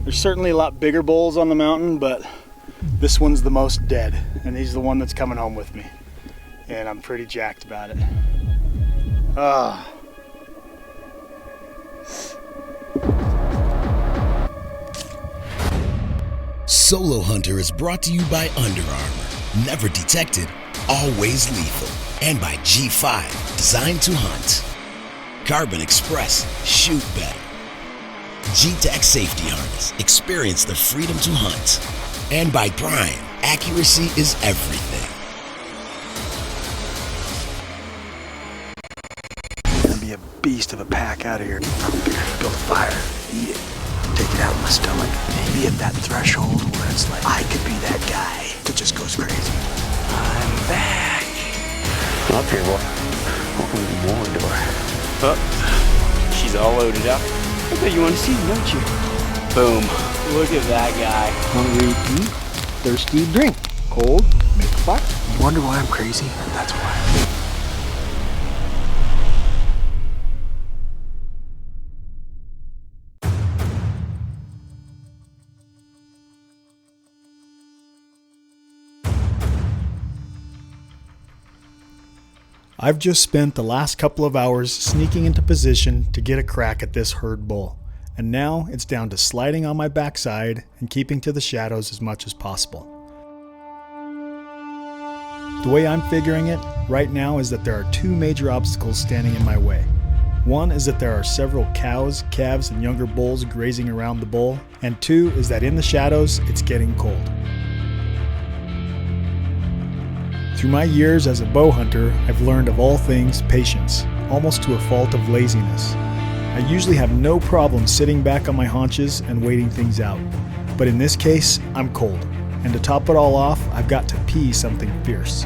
There's certainly a lot bigger bulls on the mountain, but this one's the most dead, and he's the one that's coming home with me. And I'm pretty jacked about it. Solo Hunter is brought to you by Under Armour. Never detected, always lethal. And by G5, designed to hunt. Carbon Express, shoot better. G-Tac safety harness, experience the freedom to hunt. And by Prime, accuracy is everything. It's gonna be a beast of a pack out of here. Build a fire, eat it, take it out of my stomach. Maybe at that threshold where it's like, I could be that guy that just goes crazy. I'm back. Up here, boy. Welcome to the war door. Oh, she's all loaded up. I bet you want to see them, don't you? Boom. Look at that guy. Hungry eat, thirsty drink. Cold, make a fire. You wonder why I'm crazy? That's why. I've just spent the last couple of hours sneaking into position to get a crack at this herd bull, and now it's down to sliding on my backside and keeping to the shadows as much as possible. The way I'm figuring it right now is that there are two major obstacles standing in my way. One is that there are several cows, calves, and younger bulls grazing around the bull, and two is that in the shadows it's getting cold. Through my years as a bow hunter, I've learned of all things patience, almost to a fault of laziness. I usually have no problem sitting back on my haunches and waiting things out. But in this case, I'm cold. And to top it all off, I've got to pee something fierce.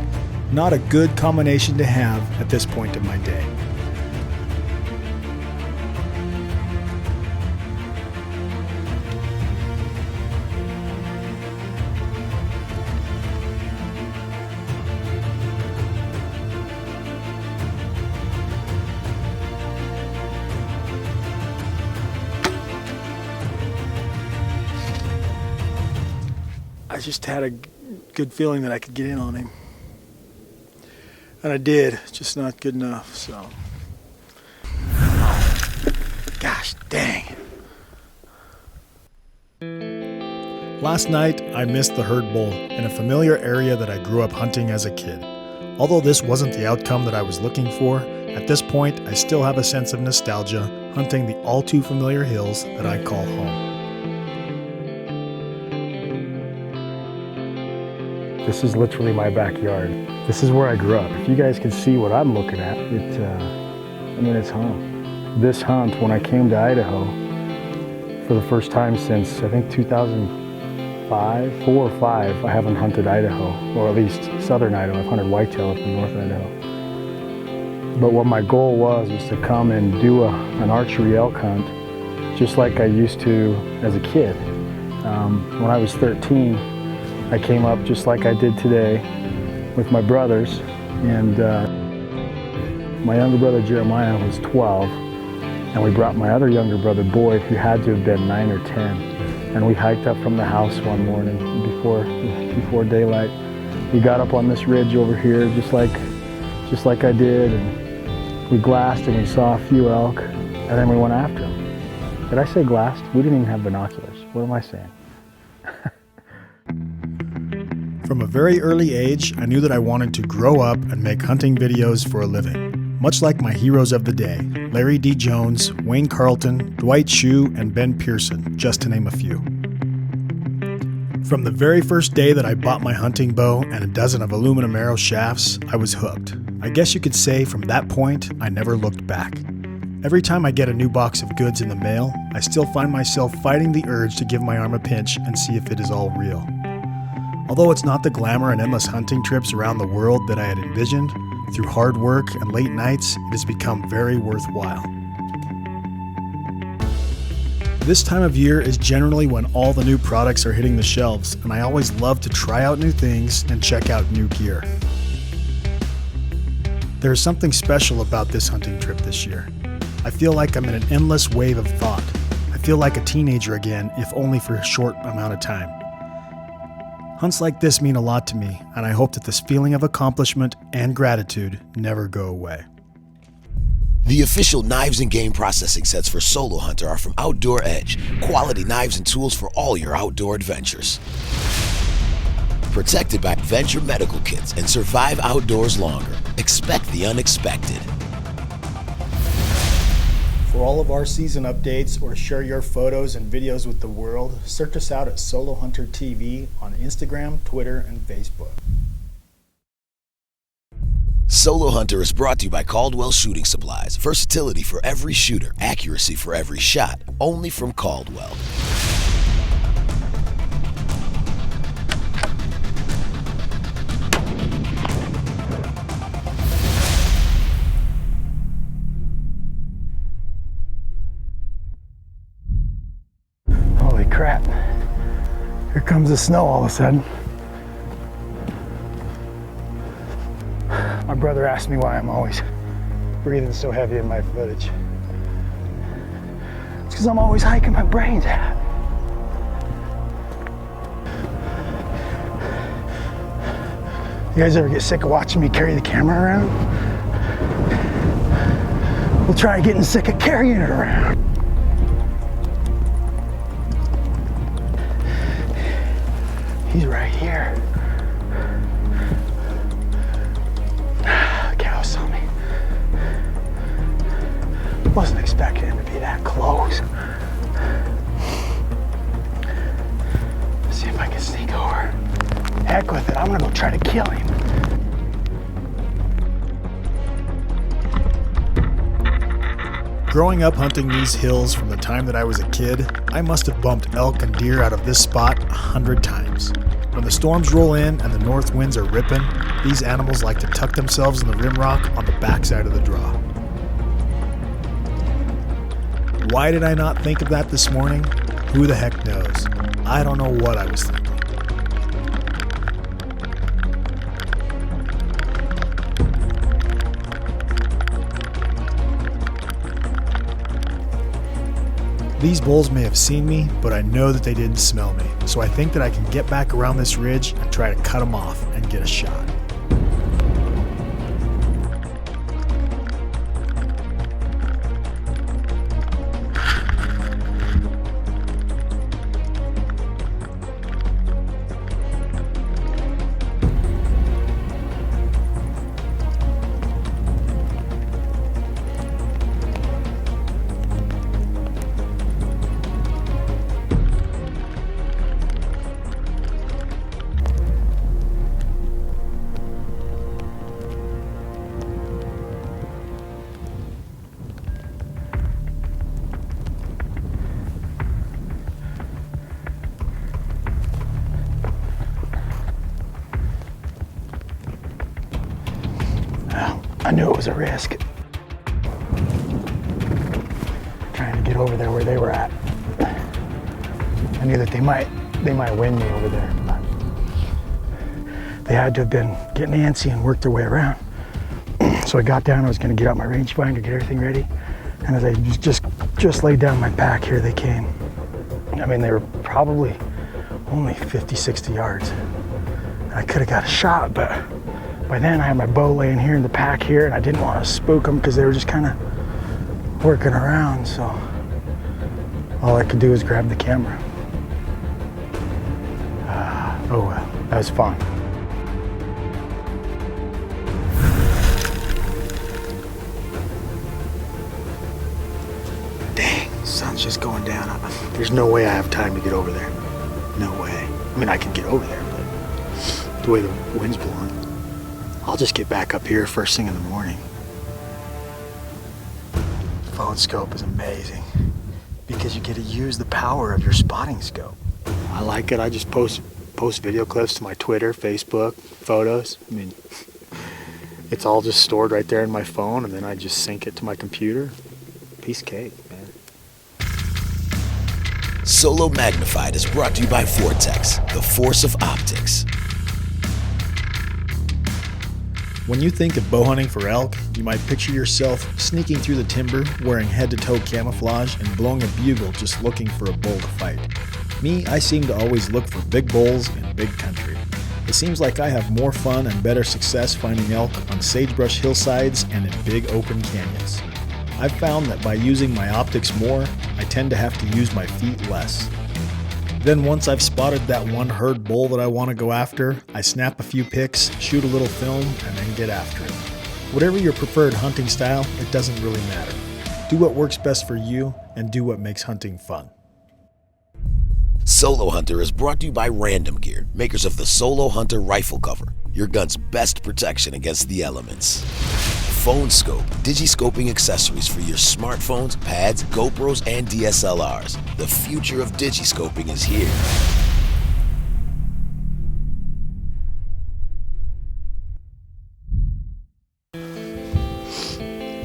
Not a good combination to have at this point in my day. I just had a good feeling that I could get in on him. And I did, just not good enough, so. Gosh dang. Last night, I missed the herd bull in a familiar area that I grew up hunting as a kid. Although this wasn't the outcome that I was looking for, at this point, I still have a sense of nostalgia hunting the all too familiar hills that I call home. This is literally my backyard. This is where I grew up. If you guys can see what I'm looking at, it's home. This hunt, when I came to Idaho for the first time since I think 2005, 4 or 5, I haven't hunted Idaho, or at least southern Idaho. I've hunted whitetail up in north Idaho. But what my goal was to come and do an archery elk hunt, just like I used to as a kid. When I was 13, I came up just like I did today with my brothers, and my younger brother Jeremiah was 12, and we brought my other younger brother Boyd, who had to have been 9 or 10, and we hiked up from the house one morning before daylight. We got up on this ridge over here just like I did, and we glassed and we saw a few elk, and then we went after them. Did I say glassed? We didn't even have binoculars. What am I saying? From a very early age, I knew that I wanted to grow up and make hunting videos for a living. Much like my heroes of the day, Larry D. Jones, Wayne Carlton, Dwight Shue, and Ben Pearson, just to name a few. From the very first day that I bought my hunting bow and a dozen of aluminum arrow shafts, I was hooked. I guess you could say from that point, I never looked back. Every time I get a new box of goods in the mail, I still find myself fighting the urge to give my arm a pinch and see if it is all real. Although it's not the glamour and endless hunting trips around the world that I had envisioned, through hard work and late nights, it has become very worthwhile. This time of year is generally when all the new products are hitting the shelves, and I always love to try out new things and check out new gear. There is something special about this hunting trip this year. I feel like I'm in an endless wave of thought. I feel like a teenager again, if only for a short amount of time. Hunts like this mean a lot to me, and I hope that this feeling of accomplishment and gratitude never go away. The official knives and game processing sets for Solo Hunter are from Outdoor Edge, quality knives and tools for all your outdoor adventures. Protected by Venture Medical Kits and survive outdoors longer. Expect the unexpected. For all of our season updates or to share your photos and videos with the world, search us out at Solo Hunter TV on Instagram, Twitter, and Facebook. Solo Hunter is brought to you by Caldwell Shooting Supplies. Versatility for every shooter, accuracy for every shot. Only from Caldwell. Holy crap. Here comes the snow all of a sudden. My brother asked me why I'm always breathing so heavy in my footage. It's because I'm always hiking my brains out. You guys ever get sick of watching me carry the camera around? We'll try getting sick of carrying it around. He's right here. Cow saw me. Wasn't expecting him to be that close. Let's see if I can sneak over. Heck with it, I'm gonna go try to kill him. Growing up hunting these hills from the time that I was a kid, I must have bumped elk and deer out of this spot 100 times. When the storms roll in and the north winds are ripping, these animals like to tuck themselves in the rim rock on the backside of the draw. Why did I not think of that this morning? Who the heck knows? I don't know what I was thinking. These bulls may have seen me, but I know that they didn't smell me, so I think that I can get back around this ridge and try to cut them off and get a shot. I knew it was a risk. Trying to get over there where they were at. I knew that they might win me over there, but they had to have been getting antsy and worked their way around. So I got down, I was gonna get out my rangefinder, get everything ready. And as I just laid down my pack, here they came. I mean, they were probably only 50, 60 yards. I could have got a shot, but by then I had my bow laying here in the pack here, and I didn't want to spook them because they were just kind of working around, so all I could do was grab the camera. Oh well, that was fun. Dang, sun's just going down. There's no way I have time to get over there. No way. I mean, I can get over there, but the way the wind's blowing, I'll just get back up here first thing in the morning. Phone scope is amazing because you get to use the power of your spotting scope. I like it. I just post video clips to my Twitter, Facebook, photos. I mean, it's all just stored right there in my phone, and then I just sync it to my computer. Piece of cake, man. Solo Magnified is brought to you by Vortex, the force of optics. When you think of bow hunting for elk, you might picture yourself sneaking through the timber, wearing head-to-toe camouflage, and blowing a bugle just looking for a bull to fight. Me, I seem to always look for big bulls in big country. It seems like I have more fun and better success finding elk on sagebrush hillsides and in big open canyons. I've found that by using my optics more, I tend to have to use my feet less. Then once I've spotted that one herd bull that I want to go after, I snap a few pics, shoot a little film, and then get after it. Whatever your preferred hunting style, it doesn't really matter. Do what works best for you and do what makes hunting fun. Solo Hunter is brought to you by Random Gear, makers of the Solo Hunter rifle cover, your gun's best protection against the elements. Phone Scope, digiscoping accessories for your smartphones, pads, GoPros, and DSLRs. The future of digiscoping is here.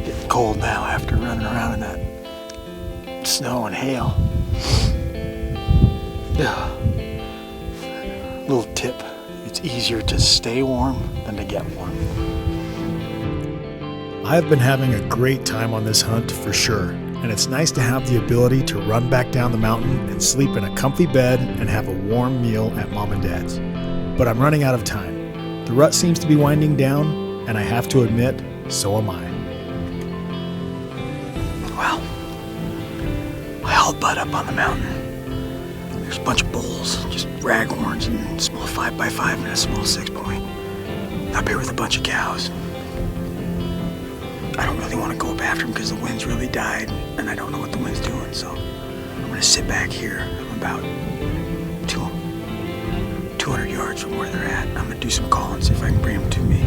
Getting cold now after running around in that snow and hail. Little tip, it's easier to stay warm than to get warm. I've been having a great time on this hunt for sure, and it's nice to have the ability to run back down the mountain and sleep in a comfy bed and have a warm meal at Mom and Dad's. But I'm running out of time. The rut seems to be winding down, and I have to admit, so am I. Well, I hauled Bud up on the mountain. There's a bunch of bulls, just raghorns and a small 5x5 and a small 6-point. Up here with a bunch of cows. I don't really want to go up after them because the wind's really died and I don't know what the wind's doing, so I'm going to sit back here. I'm about 200 yards from where they're at. I'm going to do some calling, see if I can bring them to me.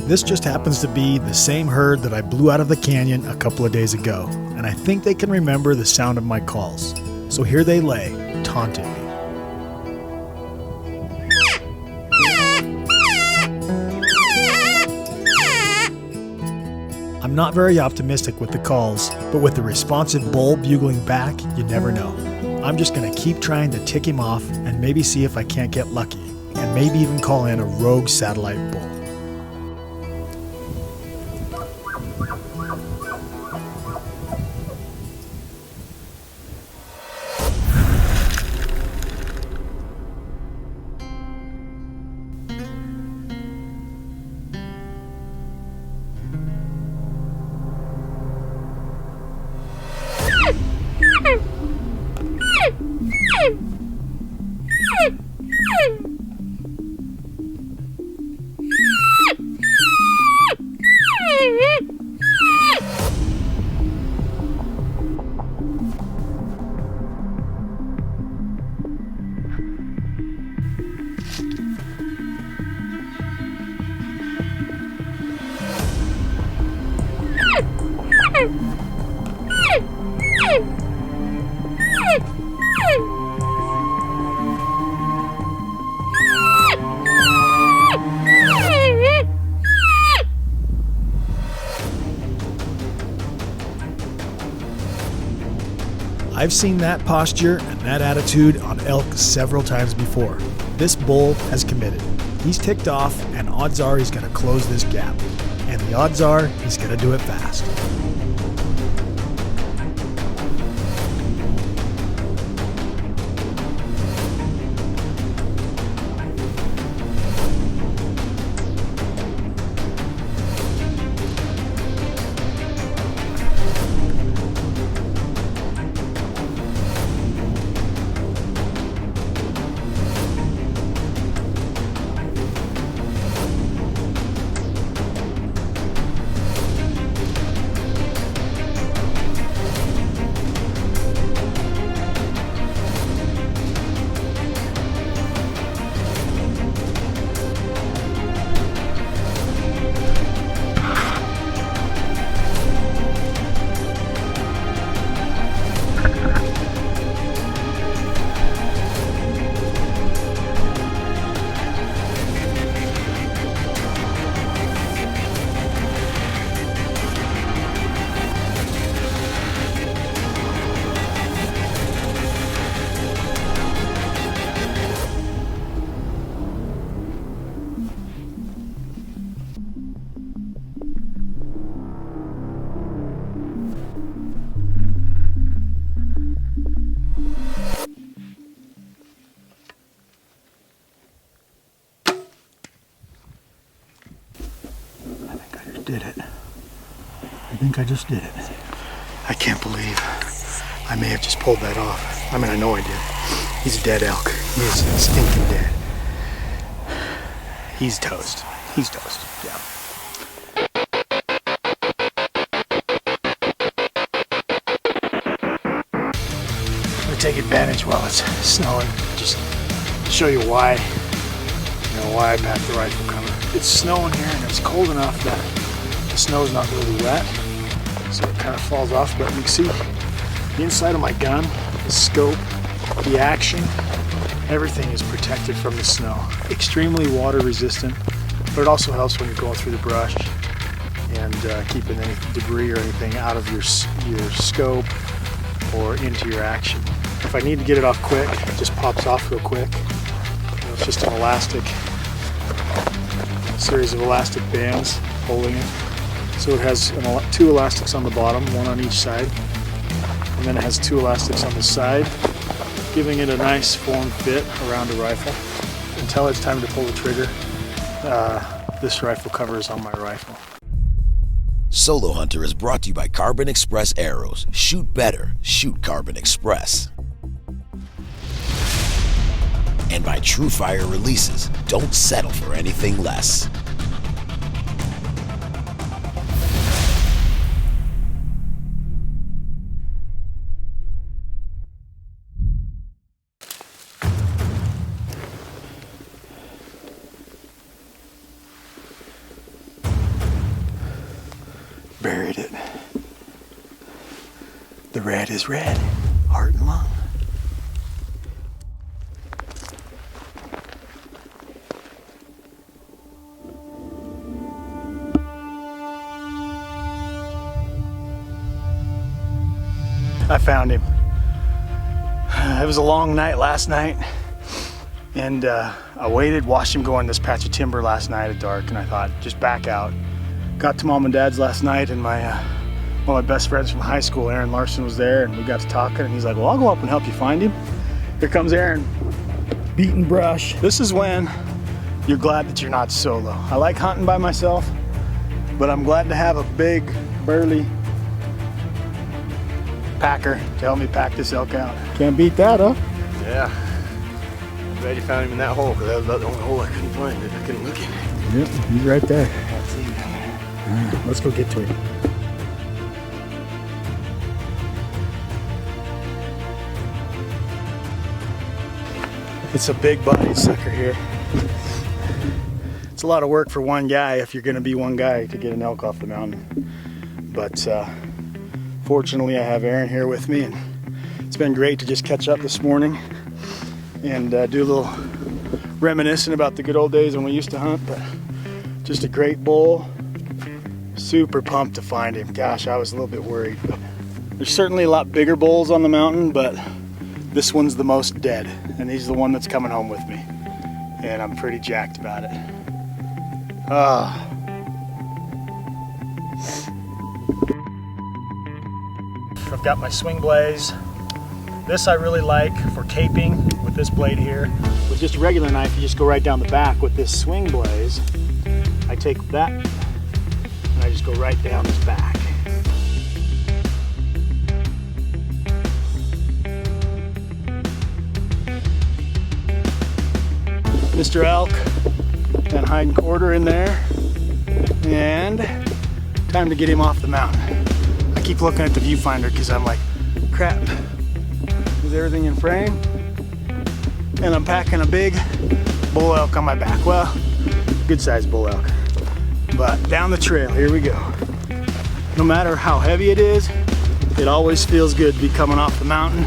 This just happens to be the same herd that I blew out of the canyon a couple of days ago, and I think they can remember the sound of my calls. So here they lay, taunting me. I'm not very optimistic with the calls, but with the responsive bull bugling back, you never know. I'm just going to keep trying to tick him off and maybe see if I can't get lucky, and maybe even call in a rogue satellite bull. I've seen that posture and that attitude on elk several times before. This bull has committed. He's ticked off, and odds are he's going to close this gap. And the odds are he's going to do it fast. think I just did it. I can't believe I may have just pulled that off. I mean, I know I did. He's a dead elk. He is stinking dead. He's toast. He's toast, yeah. I'm gonna take advantage while it's snowing. Just show you why, why I packed the rifle cover. It's snowing here and it's cold enough that the snow's not really wet, so it kind of falls off. But you can see the inside of my gun, the scope, the action, everything is protected from the snow. Extremely water resistant, but it also helps when you're going through the brush and keeping any debris or anything out of your scope or into your action. If I need to get it off quick, it just pops off real quick. It's just an elastic, a series of elastic bands holding it. So it has two elastics on the bottom, one on each side, and then it has two elastics on the side, giving it a nice form fit around the rifle. Until it's time to pull the trigger, this rifle cover is on my rifle. Solo Hunter is brought to you by Carbon Express Arrows. Shoot better, shoot Carbon Express. And by True Fire Releases. Don't settle for anything less. Buried it. The red is red, heart and lung. I found him. It was a long night last night, and I waited, watched him go in this patch of timber last night at dark, and I thought, just back out. Got to Mom and Dad's last night, and one of my best friends from high school, Aaron Larson, was there, and we got to talking, and he's like, well, I'll go up and help you find him. Here comes Aaron, beating brush. This is when you're glad that you're not solo. I like hunting by myself, but I'm glad to have a big, burly packer to help me pack this elk out. Can't beat that, huh? Yeah. I'm glad you found him in that hole, because that was about the only hole I couldn't find that I couldn't look in. Yep, he's right there. I'll see you down there. Let's go get to him. It's a big bodied sucker here. It's a lot of work for one guy if you're going to be one guy to get an elk off the mountain. But fortunately I have Aaron here with me, and it's been great to just catch up this morning and do a little reminiscing about the good old days when we used to hunt. But just a great bull. Super pumped to find him. Gosh, I was a little bit worried. But there's certainly a lot bigger bulls on the mountain, but this one's the most dead, and he's the one that's coming home with me. And I'm pretty jacked about it. I've got my swing blaze. This I really like for caping with this blade here. With just a regular knife, you just go right down the back. With this swing blaze, I take that and I just go right down his back. Mr. Elk and hide and quarter in there, and time to get him off the mountain. I keep looking at the viewfinder because I'm like, crap, is everything in frame? And I'm packing a big bull elk on my back. Well, good sized bull elk. But down the trail, here we go. No matter how heavy it is, it always feels good to be coming off the mountain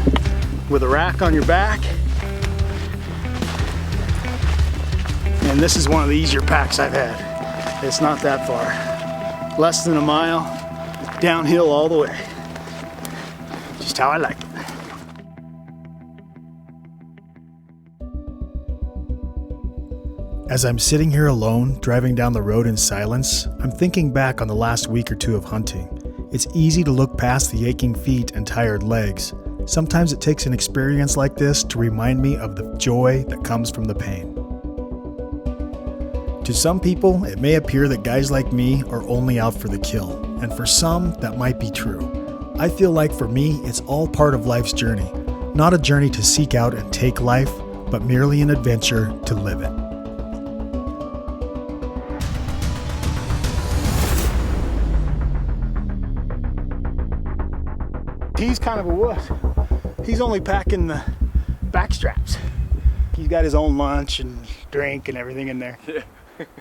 with a rack on your back. And this is one of the easier packs I've had. It's not that far. Less than a mile, downhill all the way. Just how I like it. As I'm sitting here alone, driving down the road in silence, I'm thinking back on the last week or two of hunting. It's easy to look past the aching feet and tired legs. Sometimes it takes an experience like this to remind me of the joy that comes from the pain. To some people, it may appear that guys like me are only out for the kill. and for some, that might be true. I feel like for me, it's all part of life's journey, not a journey to seek out and take life, but merely an adventure to live it. He's kind of a wuss. He's only packing the back straps. He's got his own lunch and drink and everything in there.